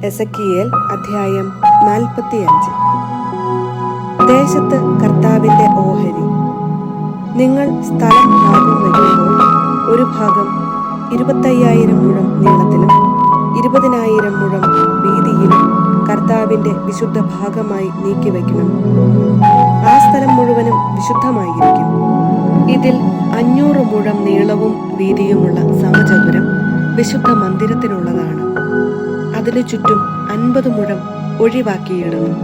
Ezekiel അധ്യായം 45. ദേശത്ത് കർത്താവിന്റെ ഓഹരി. നിങ്ങൾ സ്ഥലം ഭാഗം വയ്ക്കുമ്പോൾ ഒരു ഭാഗം 25,000 മുഴം നീളത്തിലും 20,000 മുഴം വീതിയിലും കർത്താവിന്റെ വിശുദ്ധ ഭാഗമായി നീക്കിവയ്ക്കണം. ആ സ്ഥലം മുഴുവനും വിശുദ്ധമായിരിക്കും. ഇതിൽ 500 മുഴം നീളവും വീതിയുമുള്ള സമചതുരം വിശുദ്ധ മന്ദിരത്തിനുള്ളതാണ്. അതിനു ചുറ്റും 50 മുഴം ഒഴിവാക്കിയിടണം.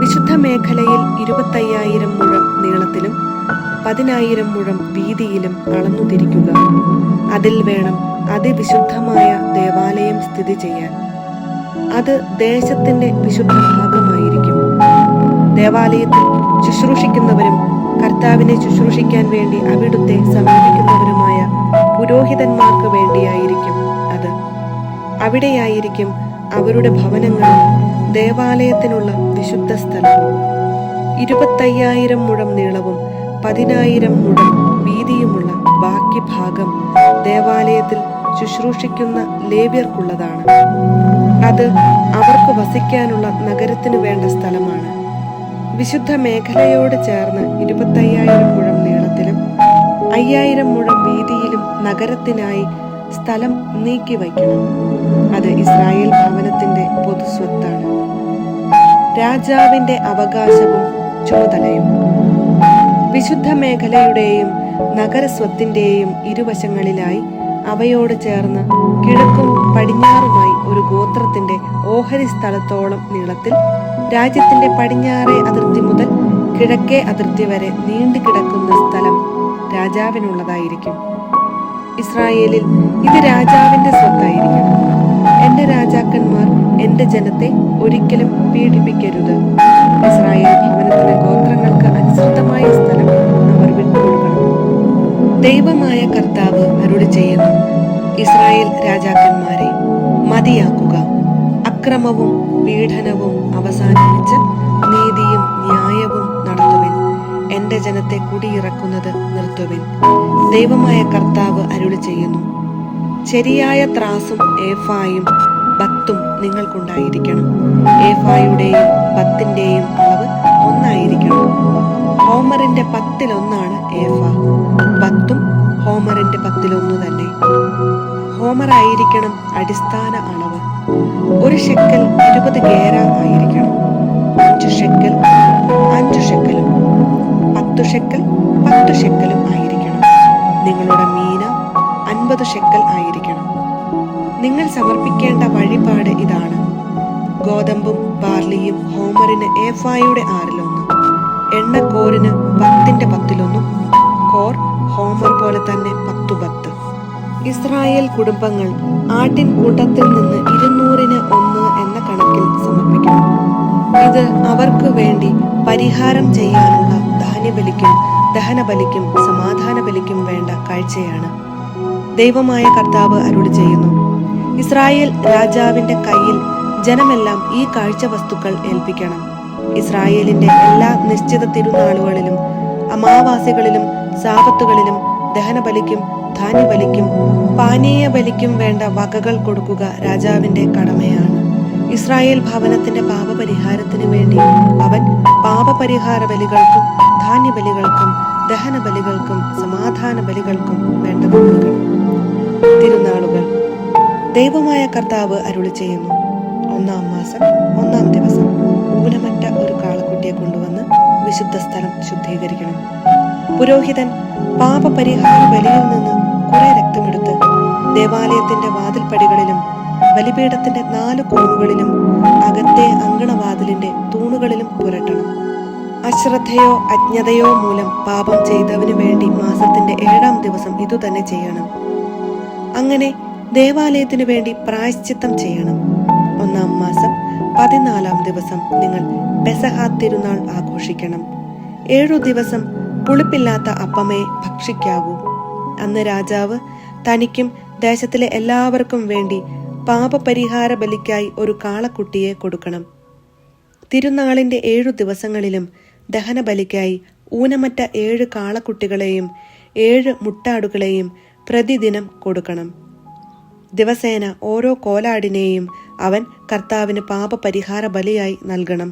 വിശുദ്ധ മേഖലയിൽ 25,000 മുഴം നീളത്തിലും 10,000 മുഴം വീതിയിലും അളന്നു തിരിക്കുക. അതിൽ വേണം അതിവിശുദ്ധമായ ദേവാലയം സ്ഥിതി ചെയ്യാൻ. അത് ദേശത്തിന്റെ വിശുദ്ധ ഭാഗമായിരിക്കും. ദേവാലയത്തിൽ ശുശ്രൂഷിക്കുന്നവരും കർത്താവിനെ ശുശ്രൂഷിക്കാൻ വേണ്ടി അവിടുത്തെ സമീപിക്കുന്നവരുമായ പുരോഹിതന്മാർക്ക് വേണ്ടിയായിരിക്കും അത്. അവിടെയായിരിക്കും അവരുടെ ഭവനങ്ങളും ദേവാലയത്തിനുള്ള വിശുദ്ധ സ്ഥലവും. 25,000 മുഴം നീളവും 10,000 മുഴം വീതിയുമുള്ള ബാക്കി ഭാഗം ദേവാലയത്തിൽ ശുശ്രൂഷിക്കുന്ന ലേവ്യർക്കുള്ളതാണ്. അത് അവർക്ക് വസിക്കാനുള്ള നഗരത്തിനു വേണ്ട സ്ഥലമാണ്. വിശുദ്ധ മേഖലയോട് ചേർന്ന് 25,000 മുഴം നീളത്തിലും 5,000 മുഴം വീതിയിലും നഗരത്തിനായി സ്ഥലം നീക്കി വയ്ക്കണം. അത് ഇസ്രായേൽ ഭവനത്തിന്റെ പൊതുസ്വത്താണ്, രാജാവിന്റെ അവകാശവും ചുമതലയും. വിശുദ്ധ മേഖലയുടെയും നഗരസ്വത്തിന്റെയും ഇരുവശങ്ങളിലായി അവയോട് ചേർന്ന് കിഴക്കും പടിഞ്ഞാറുമായി ഒരു ഗോത്രത്തിന്റെ ഓഹരി സ്ഥലത്തോളം നീളത്തിൽ രാജ്യത്തിന്റെ പടിഞ്ഞാറേ അതിർത്തി മുതൽ കിഴക്കേ അതിർത്തി വരെ നീണ്ടുകിടക്കുന്ന സ്ഥലം രാജാവിനുള്ളതായിരിക്കും. ഇസ്രായേലിൽ ഇത് രാജാവിന്റെ സ്വത്തായിരിക്കണം. എന്റെ രാജാക്കന്മാർ എന്റെ ജനത്തെ ഒരിക്കലും പീഡിപ്പിക്കരുത്. ഇസ്രായേൽ ഭവനത്തിലെ ഗോത്രങ്ങൾക്ക് അനുസൃതമായ സ്ഥലം അവർ വിട്ടുകൊടുക്കണം. ദൈവമായ കർത്താവ് അരുളി ചെയ്യുന്നു: ഇസ്രായേൽ രാജാക്കന്മാരെ, മതിയാക്കുക. അക്രമവും പീഡനവും അവസാനിപ്പിച്ച് നീതിയും ന്യായവും നടത്തുവിൻ. എന്റെ ജനത്തെ കുടിയിറക്കുന്നത് നിർത്തുവിൻ. ദൈവമായ കർത്താവ് അരുളി ചെയ്യുന്നു: ശരിയായ ത്രാസും ഏഫായും ബത്തും നിങ്ങൾക്കുണ്ടായിരിക്കണം. ഏഫായുടെയും ബത്തിന്റെയും അളവ് ഒന്നായിരിക്കണം. ഹോമറിന്റെ 10-1 ഏഫ. ബത്തും ഹോമറിന്റെ 10-1 തന്നെ. ഹോമറായിരിക്കണം അടിസ്ഥാന അളവ്. 1 ഷെക്കൽ 20 ഗേര ആയിരിക്കണം. 5 ഷെക്കൽ 5 ഷെക്കലും 10 ഷെക്കൽ 10 ഷെക്കലും ആയിരിക്കണം. നിങ്ങളുടെ മീന 50 ഷെക്കൽ ആയിരിക്കണം. നിങ്ങൾ സമർപ്പിക്കേണ്ട വഴിപാട് ഇതാണ്: ഗോതമ്പും ബാർലിയും ഹോമറിന് ഏഫായുടെ 1/6, എണ്ണക്കോരിന് ബത്തിന്റെ 10-1, കോർ ഹോമർ പോലെ തന്നെ 10 ബത്ത്. ഇസ്രായേൽ കുടുംബങ്ങൾ ആട്ടിൻ കൂട്ടത്തിൽ നിന്ന് 200-ന് 1 എന്ന കണക്കിൽ സമർപ്പിക്കണം. ഇത് അവർക്ക് വേണ്ടി പരിഹാരം ചെയ്യാനുള്ള ധാന്യബലിക്കും ദഹനബലിക്കും സമാധാന ബലിക്കും വേണ്ട കാഴ്ചയാണ്. ദൈവമായ കർത്താവ് അരുളി ചെയ്യുന്നു: ഇസ്രായേൽ രാജാവിന്റെ കയ്യിൽ ജനമെല്ലാം ഈ കാഴ്ച വസ്തുക്കൾ ഏൽപ്പിക്കണം. ഇസ്രായേലിന്റെ എല്ലാ നിശ്ചിത തിരുനാളുകളിലും അമാവാസികളിലും സാബത്തുകളിലും ദഹനബലിക്കും ധാന്യബലിക്കും പാനീയ ബലിക്കും വേണ്ട വകകൾ കൊടുക്കുക രാജാവിന്റെ കടമയാണ്. ഇസ്രായേൽ ഭവനത്തിന്റെ പാപപരിഹാരത്തിന് വേണ്ടി അവൻ പാപപരിഹാര ബലികൾക്കും ധാന്യബലികൾക്കും ദഹനബലികൾക്കും സമാധാന ബലികൾക്കും വേണ്ടത് കൊടുക്കണം. തിരുനാളുകൾ. ദൈവമായ കർത്താവ് അരുളി ചെയ്യുന്നു: 1-ാം മാസം 1-ാം ദിവസം ഊനമറ്റ ഒരു കാളക്കുട്ടിയെ കൊണ്ടുവന്ന് വിശുദ്ധ സ്ഥലം ശുദ്ധീകരിക്കണം. പുരോഹിതൻ പാപപരിഹാര ബലിയിൽ നിന്ന് കുറെ രക്തമെടുത്ത് ദേവാലയത്തിന്റെ വാതിൽപ്പടികളിലും ബലിപീഠത്തിന്റെ 4 കോണുകളിലും അകത്തെ അങ്കണവാതിലിന്റെ തൂണുകളിലും പുരട്ടണം. അശ്രദ്ധയോ അജ്ഞതയോ മൂലം പാപം ചെയ്തവനു വേണ്ടി മാസത്തിന്റെ 7-ാം ദിവസം ഇതുതന്നെ ചെയ്യണം. അങ്ങനെ ദേവാലയത്തിനു വേണ്ടി പ്രായശ്ചിത്തം ചെയ്യണം. 1-ാം മാസം 14-ാം ദിവസം നിങ്ങൾ പെസഹ തിരുനാൾ ആഘോഷിക്കണം. 7 ദിവസം പുളിപ്പില്ലാത്ത അപ്പമേ ഭക്ഷിക്കാവൂ. അന്ന് രാജാവ് തനിക്കും ദേശത്തിലെ എല്ലാവർക്കും വേണ്ടി പാപപരിഹാര ബലിക്കായി ഒരു കാളക്കുട്ടിയെ കൊടുക്കണം. തിരുനാളിന്റെ 7 ദിവസങ്ങളിലും ദഹനബലിക്കായി ഊനമറ്റ 7 കാളക്കുട്ടികളെയും 7 മുട്ടാടുകളെയും പ്രതിദിനം കൊടുക്കണം. ദിവസേന ഓരോ കോലാടിനെയും അവൻ കർത്താവിന് പാപപരിഹാര ബലിയായി നൽകണം.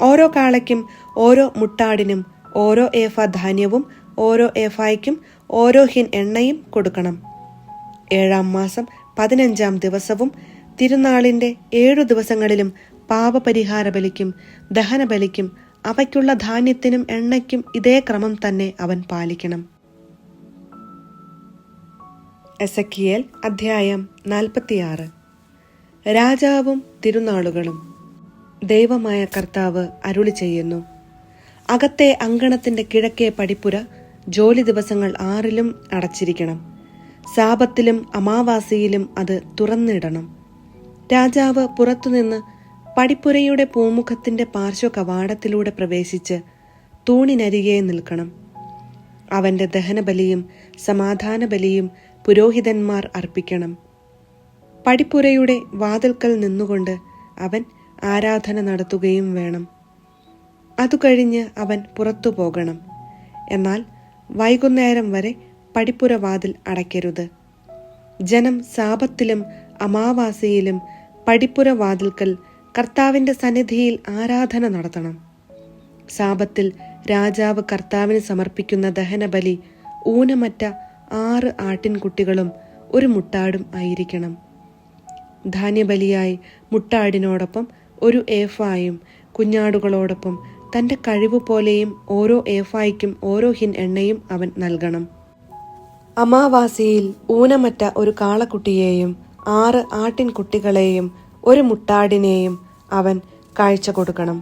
ഓരോ കാളയ്ക്കും ഓരോ മുട്ടാടിനും ഓരോ ഏഫ ധാന്യവും ഓരോ ഏഫായ്ക്കും ഓരോ ഹിൻ എണ്ണയും കൊടുക്കണം. 7-ാം മാസം 15-ാം ദിവസവും തിരുനാളിന്റെ 7 ദിവസങ്ങളിലും പാപപരിഹാര ബലിക്കും ദഹനബലിക്കും അവയ്ക്കുള്ള ധാന്യത്തിനും എണ്ണയ്ക്കും ഇതേ ക്രമം തന്നെ അവൻ പാലിക്കണം. എസെക്കിയേൽ അധ്യായം 46. രാജാവും തിരുനാളുകളും. ദൈവമായ കർത്താവ് അരുളി ചെയ്യുന്നു: അകത്തെ അങ്കണത്തിന്റെ കിഴക്കേ പടിപ്പുര ജോലി ദിവസങ്ങൾ 6-ലും അടച്ചിരിക്കണം. സാപത്തിലും അമാവാസിയിലും അത് തുറന്നിടണം. രാജാവ് പുറത്തുനിന്ന് പടിപ്പുരയുടെ പൂമുഖത്തിന്റെ പാർശ്വ കവാടത്തിലൂടെ പ്രവേശിച്ച് തൂണിനരികെ നിൽക്കണം. അവന്റെ ദഹനബലിയും സമാധാന ബലിയും പുരോഹിതന്മാർ അർപ്പിക്കണം. പടിപ്പുരയുടെ വാതിൽക്കൽ നിന്നുകൊണ്ട് അവൻ ആരാധന നടത്തുകയും വേണം. അതുകഴിഞ്ഞ് അവൻ പുറത്തു പോകണം. എന്നാൽ വൈകുന്നേരം വരെ പടിപ്പുര വാതിൽ അടയ്ക്കരുത്. ജനം സാപത്തിലും അമാവാസിയിലും പടിപ്പുര വാതിൽക്കൽ കർത്താവിന്റെ സന്നിധിയിൽ ആരാധന നടത്തണം. സാപത്തിൽ രാജാവ് കർത്താവിന് സമർപ്പിക്കുന്ന ദഹനബലി ഊനമറ്റ 6 ആട്ടിൻകുട്ടികളും 1 മുട്ടാടും ആയിരിക്കണം. ധാന്യബലിയായി മുട്ടാടിനോടൊപ്പം 1 ഏഫായും കുഞ്ഞാടുകളോടൊപ്പം തന്റെ കഴിവ് പോലെയും ഓരോ ഏഫായ്ക്കും ഓരോ ഹിൻ എണ്ണയും അവൻ നൽകണം. അമാവാസിയിൽ ഊനമറ്റ 1 കാളക്കുട്ടിയെയും 6 ആട്ടിൻകുട്ടികളെയും 1 മുട്ടാടിനെയും അവൻ കാഴ്ച കൊടുക്കണം.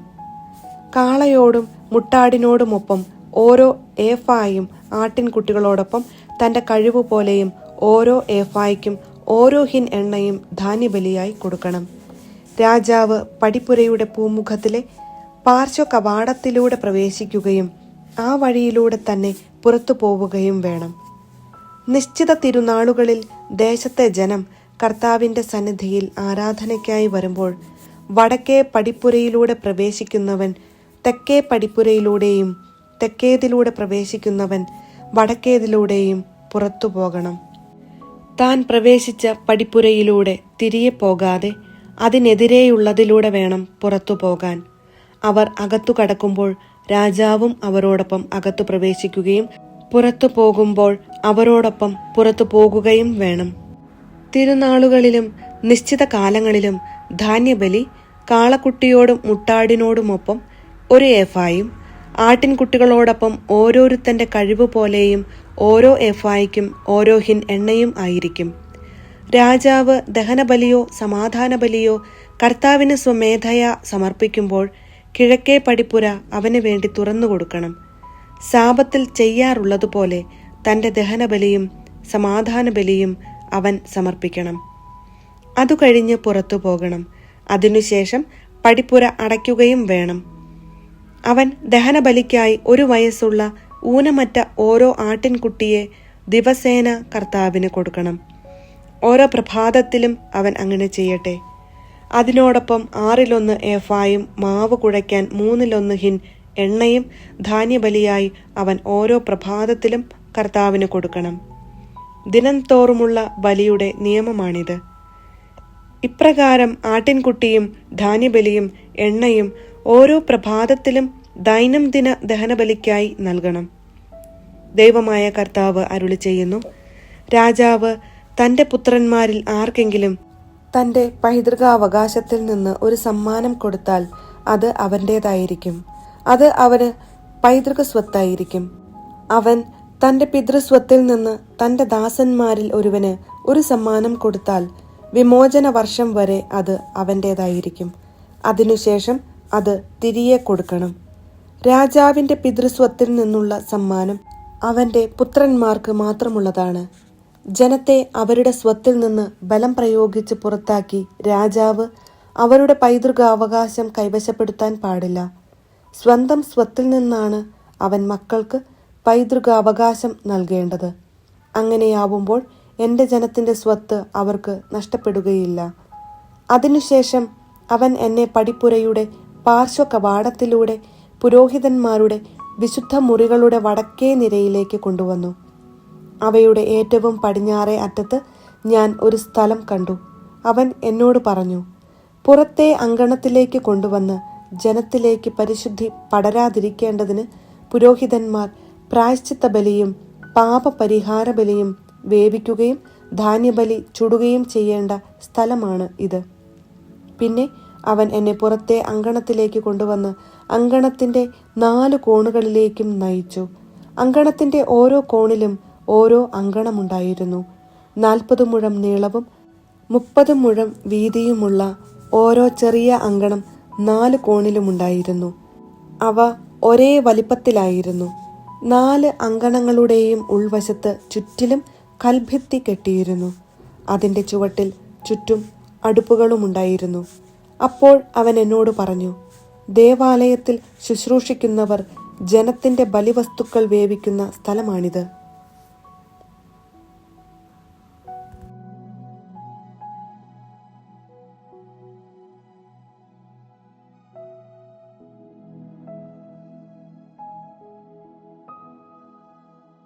കാളയോടും മുട്ടാടിനോടുമൊപ്പം ഓരോ ഏഫായും ആട്ടിൻകുട്ടികളോടൊപ്പം തന്റെ കഴിവ് പോലെയും ഓരോ ഏഫായ്ക്കും ഓരോ ഹിൻ എണ്ണയും ധാന്യബലിയായി കൊടുക്കണം. രാജാവ് പടിപ്പുരയുടെ പൂമുഖത്തിലെ പാർശ്വ കവാടത്തിലൂടെ പ്രവേശിക്കുകയും ആ വഴിയിലൂടെ തന്നെ പുറത്തു പോവുകയും വേണം. നിശ്ചിത തിരുനാളുകളിൽ ദേശത്തെ ജനം കർത്താവിന്റെ സന്നിധിയിൽ ആരാധനയ്ക്കായി വരുമ്പോൾ വടക്കേ പടിപ്പുരയിലൂടെ പ്രവേശിക്കുന്നവൻ തെക്കേ പടിപ്പുരയിലൂടെയും തെക്കേതിലൂടെ പ്രവേശിക്കുന്നവൻ വടക്കേതിലൂടെയും പുറത്തു പോകണം. താൻ പ്രവേശിച്ച പടിപ്പുരയിലൂടെ തിരികെ പോകാതെ അതിനെതിരെയുള്ളതിലൂടെ വേണം പുറത്തു പോകാൻ. അവർ അകത്തു കടക്കുമ്പോൾ രാജാവും അവരോടൊപ്പം അകത്തു പ്രവേശിക്കുകയും പുറത്തു പോകുമ്പോൾ അവരോടൊപ്പം പുറത്തു പോകുകയും വേണം. തിരുനാളുകളിലും നിശ്ചിത കാലങ്ങളിലും ധാന്യബലി കാളക്കുട്ടിയോടും മുട്ടാടിനോടുമൊപ്പം 1 ഏഫായും ആട്ടിൻകുട്ടികളോടൊപ്പം ഓരോരുത്തന്റെ കഴിവ് പോലെയും ഓരോ ഏഫായ്ക്കും ഓരോ ഹിൻ എണ്ണയും ആയിരിക്കും. രാജാവ് ദഹനബലിയോ സമാധാന ബലിയോ കർത്താവിന് സ്വമേധയാ സമർപ്പിക്കുമ്പോൾ കിഴക്കേ പടിപ്പുര അവന് വേണ്ടി തുറന്നു കൊടുക്കണം. സാപത്തിൽ ചെയ്യാറുള്ളതുപോലെ തന്റെ ദഹനബലിയും സമാധാന ബലിയും അവൻ സമർപ്പിക്കണം. അതുകഴിഞ്ഞ് പുറത്തു പോകണം. അതിനുശേഷം പടിപ്പുര അടയ്ക്കുകയും വേണം. അവൻ ദഹനബലിക്കായി 1 വയസ്സുള്ള ഊനമറ്റ ഓരോ ആട്ടിൻകുട്ടിയെ ദിവസേന കർത്താവിന് കൊടുക്കണം. ഓരോ പ്രഭാതത്തിലും അവൻ അങ്ങനെ ചെയ്യട്ടെ. അതിനോടൊപ്പം 6-1 ഏഫായും മാവ് കുഴയ്ക്കാൻ 3-1 ഹിൻ എണ്ണയും ധാന്യബലിയായി അവൻ ഓരോ പ്രഭാതത്തിലും കർത്താവിന് കൊടുക്കണം. ദിനം തോറുമുള്ള ബലിയുടെ നിയമമാണിത്. ഇപ്രകാരം ആട്ടിൻകുട്ടിയും ധാന്യബലിയും എണ്ണയും ഓരോ പ്രഭാതത്തിലും ദൈനംദിന ദഹനബലിക്കായി നൽകണം. ദൈവമായ കർത്താവ് അരുളി ചെയ്യുന്നു: രാജാവ് തന്റെ പുത്രന്മാരിൽ ആർക്കെങ്കിലും തന്റെ പൈതൃകാവകാശത്തിൽ നിന്ന് ഒരു സമ്മാനം കൊടുത്താൽ അത് അവന്റേതായിരിക്കും. അത് അവന് പൈതൃക സ്വത്തായിരിക്കും. അവൻ തന്റെ പിതൃസ്വത്തിൽ നിന്ന് തന്റെ ദാസന്മാരിൽ ഒരുവന് ഒരു സമ്മാനം കൊടുത്താൽ വിമോചന വർഷം വരെ അത് അവന്റേതായിരിക്കും. അതിനുശേഷം അത് തിരികെ കൊടുക്കണം. രാജാവിന്റെ പിതൃസ്വത്തിൽ നിന്നുള്ള സമ്മാനം അവന്റെ പുത്രന്മാർക്ക് മാത്രമുള്ളതാണ്. ജനത്തെ അവരുടെ സ്വത്തിൽ നിന്ന് ബലം പ്രയോഗിച്ച് പുറത്താക്കി രാജാവ് അവരുടെ പൈതൃകാവകാശം കൈവശപ്പെടുത്താൻ പാടില്ല. സ്വന്തം സ്വത്തിൽ നിന്നാണ് അവൻ മക്കൾക്ക് പൈതൃകാവകാശം നൽകേണ്ടത്. അങ്ങനെയാവുമ്പോൾ എൻ്റെ ജനത്തിന്റെ സ്വത്ത് അവർക്ക് നഷ്ടപ്പെടുകയില്ല. അതിനുശേഷം അവൻ എന്നെ പടിപ്പുരയുടെ പാർശ്വ കവാടത്തിലൂടെ പുരോഹിതന്മാരുടെ വിശുദ്ധ മുറികളുടെ വടക്കേ നിരയിലേക്ക് കൊണ്ടുവന്നു. അവയുടെ ഏറ്റവും പടിഞ്ഞാറേ അറ്റത്ത് ഞാൻ ഒരു സ്ഥലം കണ്ടു. അവൻ എന്നോട് പറഞ്ഞു: പുറത്തെ അങ്കണത്തിലേക്ക് കൊണ്ടുവന്ന് ജനത്തിലേക്ക് പരിശുദ്ധി പടരാതിരിക്കേണ്ടതിന് പുരോഹിതന്മാർ പ്രായശ്ചിത്ത ബലിയും പാപപരിഹാര ബലിയും വേവിക്കുകയും ധാന്യബലി ചുടുകയും ചെയ്യേണ്ട സ്ഥലമാണ് ഇത്. പിന്നെ അവൻ എന്നെ പുറത്തെ അങ്കണത്തിലേക്ക് കൊണ്ടുവന്ന് അങ്കണത്തിന്റെ 4 കോണുകളിലേക്കും നയിച്ചു. അങ്കണത്തിന്റെ ഓരോ കോണിലും ഓരോ അങ്കണമുണ്ടായിരുന്നു. 40 മുഴം നീളവും 30 മുഴം വീതിയുമുള്ള ഓരോ ചെറിയ അങ്കണം 4 കോണിലുമുണ്ടായിരുന്നു. അവ ഒരേ വലിപ്പത്തിലായിരുന്നു. 4 അങ്കണങ്ങളുടെയും ഉൾവശത്ത് ചുറ്റിലും കൽഭിത്തി കെട്ടിയിരുന്നു. അതിന്റെ ചുവട്ടിൽ ചുറ്റും അടുപ്പുകളുമുണ്ടായിരുന്നു. അപ്പോൾ അവൻ എന്നോട് പറഞ്ഞു, ദേവാലയത്തിൽ ശുശ്രൂഷിക്കുന്നവർ ജനത്തിന്റെ ബലിവസ്തുക്കൾ വേവിക്കുന്ന സ്ഥലമാണിത്.